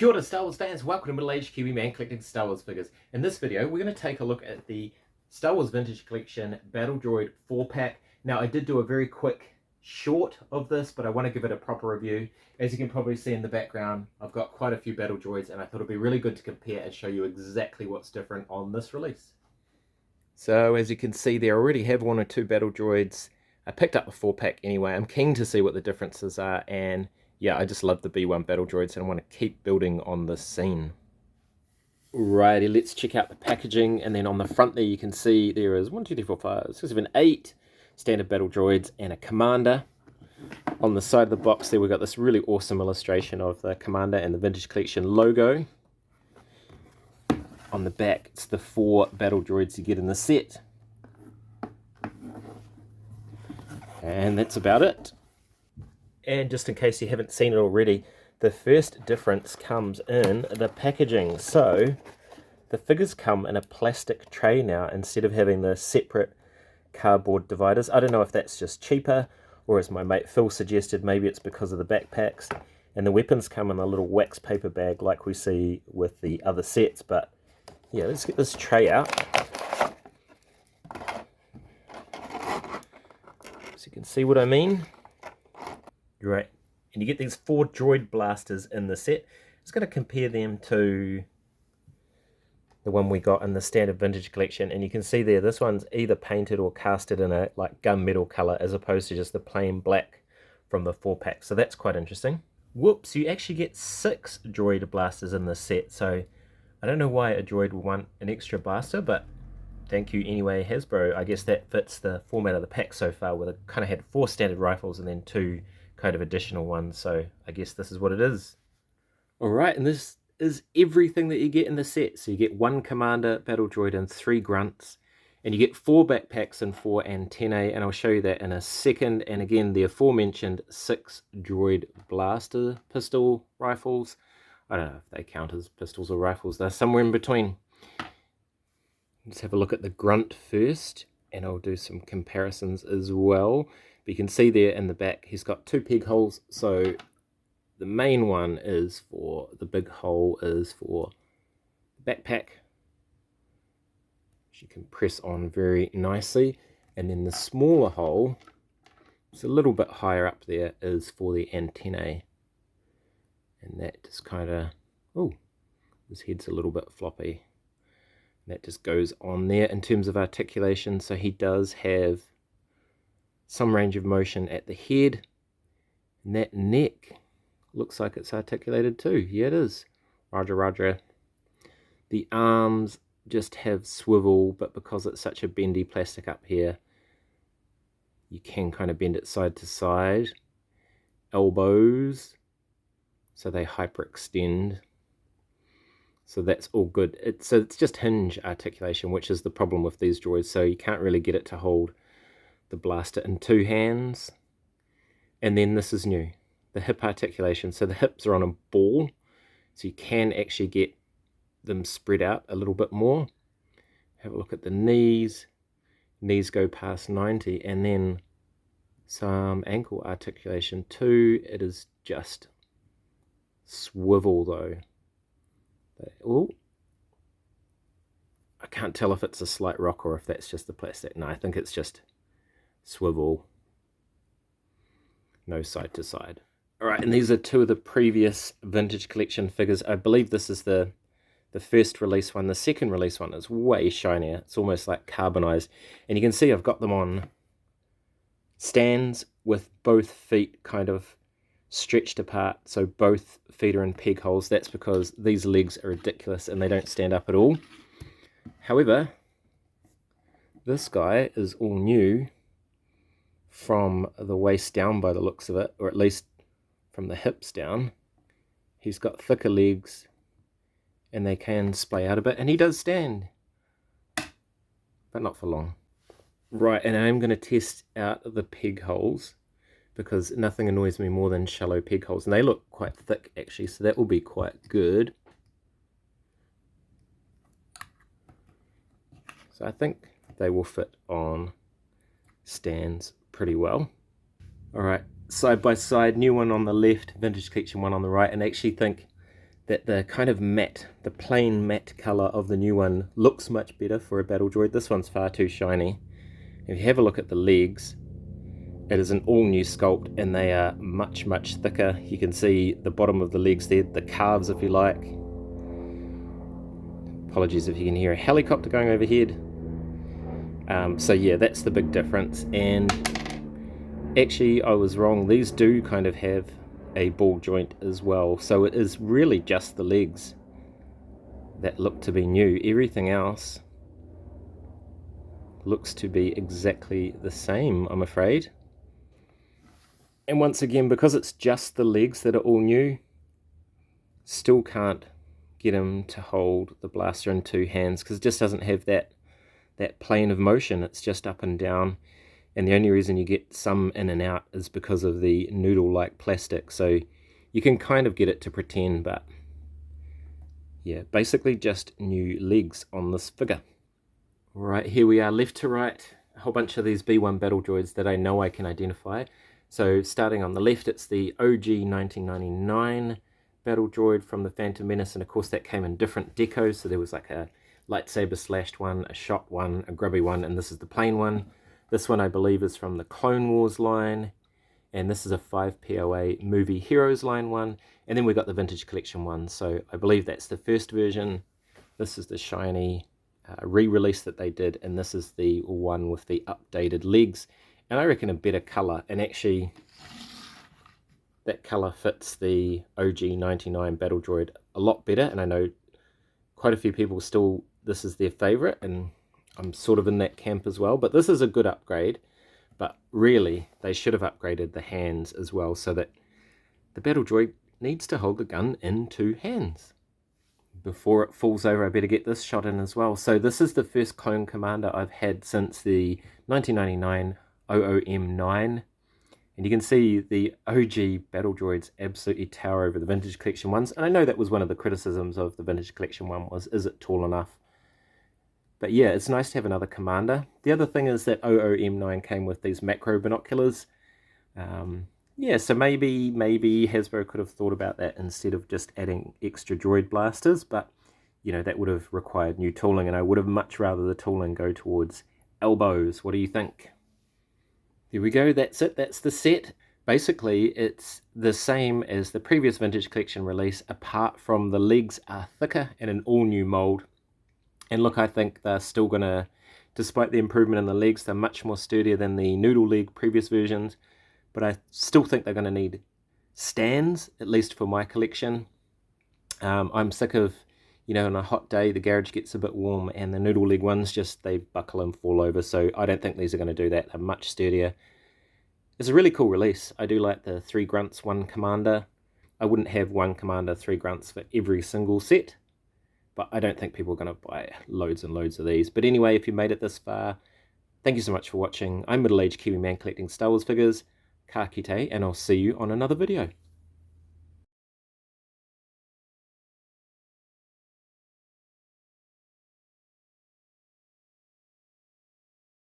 Kia ora Star Wars fans, welcome to Middle-Aged Kiwi Man collecting Star Wars figures. In this video, we're going to take a look at the Star Wars Vintage Collection Battledroid 4-pack. Now, I did do a very quick short of this, but I want to give it a proper review. As you can probably see in the background, I've got quite a few Battledroids, and I thought it'd be really good to compare and show you exactly what's different on this release. So, as you can see there, I already have one or two Battledroids. I picked up a 4-pack anyway. I'm keen to see what the differences are, and yeah, I just love the B1 Battledroids and I want to keep building on this scene. Alrighty, let's check out the packaging, and then on the front there you can see there is 1, 2, 3, 4, 5, 6, 7, 8 standard Battledroids and a Commander. On the side of the box there we've got this really awesome illustration of the Commander and the Vintage Collection logo. On the back it's the 4 Battledroids you get in the set. And that's about it. And just in case you haven't seen it already, the first difference comes in the packaging. So the figures come in a plastic tray now instead of having the separate cardboard dividers. I don't know if that's just cheaper, or as my mate Phil suggested, maybe it's because of the backpacks. And the weapons come in a little wax paper bag like we see with the other sets. But yeah, let's get this tray out. So you can see what I mean. Right, and you get these 4 droid blasters in the set. I'm just going to compare them to the one we got in the standard Vintage Collection, and you can see there this one's either painted or casted in a like gunmetal color as opposed to just the plain black from the 4-pack, so that's quite interesting. Whoops, you actually get 6 droid blasters in this set, so I don't know why a droid would want an extra blaster, but thank you anyway, Hasbro. I guess that fits the format of the pack so far, where they kind of had 4 standard rifles and then 2 kind of additional ones, so I guess this is what it is. Alright, and this is everything that you get in the set. So you get 1 Commander Battledroid and 3 Grunts, and you get 4 backpacks and 4 antennae, and I'll show you that in a second. And again, the aforementioned 6 droid blaster pistol rifles. I don't know if they count as pistols or rifles, they're somewhere in between. Let's have a look at the Grunt first, and I'll do some comparisons as well. But you can see there in the back he's got 2 peg holes, so the main one is for, the big hole is for the backpack, which you can press on very nicely, and then the smaller hole, it's a little bit higher up there, is for the antennae, and that just kind of, oh, his head's a little bit floppy. That just goes on there in terms of articulation, so he does have some range of motion at the head, and that neck looks like it's articulated too. Yeah, it is. Roger, roger. The arms just have swivel, but because it's such a bendy plastic up here, you can kind of bend it side to side. Elbows, so they hyperextend. So that's all good. So it's just hinge articulation, which is the problem with these droids. So you can't really get it to hold the blaster in 2 hands. And then this is new, the hip articulation. So the hips are on a ball, so you can actually get them spread out a little bit more. Have a look at the knees. Knees go past 90, and then some ankle articulation too. It is just swivel though. Oh, I can't tell if it's a slight rock or if that's just the plastic. No, I think it's just swivel, no side to side. Alright, and these are 2 of the previous Vintage Collection figures. I believe this is the first release one. The second release one is way shinier. It's almost like carbonized, and you can see I've got them on stands with both feet kind of stretched apart, so both feet are in peg holes. That's because these legs are ridiculous and they don't stand up at all. However, this guy is all new from the waist down by the looks of it, or at least from the hips down. He's got thicker legs and they can splay out a bit, and he does stand, but not for long. Right, and I'm going to test out the peg holes, because nothing annoys me more than shallow peg holes, and they look quite thick actually, so that will be quite good. So I think they will fit on stands pretty well. Alright, side by side, new one on the left, Vintage Collection one on the right, and I actually think that the kind of matte, the plain matte colour of the new one looks much better for a Battledroid. This one's far too shiny. If you have a look at the legs, it is an all new sculpt and they are much, much thicker. You can see the bottom of the legs there, the calves if you like. Apologies if you can hear a helicopter going overhead. So yeah, that's the big difference. And actually I was wrong, these do kind of have a ball joint as well, so it is really just the legs that look to be new. Everything else looks to be exactly the same, I'm afraid. And once again, because it's just the legs that are all new, still can't get him to hold the blaster in two hands because it just doesn't have that plane of motion. It's just up and down, and the only reason you get some in and out is because of the noodle-like plastic. So you can kind of get it to pretend, but yeah, basically just new legs on this figure. Right, here we are, left to right, a whole bunch of these B1 Battledroids that I know I can identify. So starting on the left, it's the OG 1999 Battledroid from the Phantom Menace, and of course that came in different decos. So there was like a lightsaber slashed one, a shot one, a grubby one, and this is the plain one. This one I believe is from the Clone Wars line, and this is a 5 POA Movie Heroes line one, and then we got the Vintage Collection one. So I believe that's the first version. This is the shiny re-release that they did, and this is the one with the updated legs, and I reckon a better color. And actually that color fits the OG 99 Battledroid a lot better, and I know quite a few people still, this is their favorite, and I'm sort of in that camp as well. But this is a good upgrade, but really they should have upgraded the hands as well, so that the Battledroid needs to hold the gun in two hands. Before it falls over, I better get this shot in as well. So this is the first clone commander I've had since the 1999 OOM9, and you can see the OG Battledroids absolutely tower over the Vintage Collection ones. And I know that was one of the criticisms of the Vintage Collection one, was, is it tall enough? But yeah, it's nice to have another commander. The other thing is that OOM9 came with these macro binoculars. Yeah, so maybe Hasbro could have thought about that instead of just adding extra droid blasters, but you know, that would have required new tooling, and I would have much rather the tooling go towards elbows. What do you think? There we go, that's it, that's the set. Basically, it's the same as the previous Vintage Collection release, apart from the legs are thicker and an all-new mold. And look, I think they're still gonna, despite the improvement in the legs, they're much more sturdier than the noodle leg previous versions, but I still think they're gonna need stands, at least for my collection. I'm sick of, you know, on a hot day, the garage gets a bit warm and the noodle leg ones just, they buckle and fall over. So I don't think these are going to do that. They're much sturdier. It's a really cool release. I do like the 3 grunts, 1 commander. I wouldn't have 1 commander, 3 grunts for every single set, but I don't think people are going to buy loads and loads of these. But anyway, if you made it this far, thank you so much for watching. I'm middle-aged Kiwi man collecting Star Wars figures. Ka kite, and I'll see you on another video.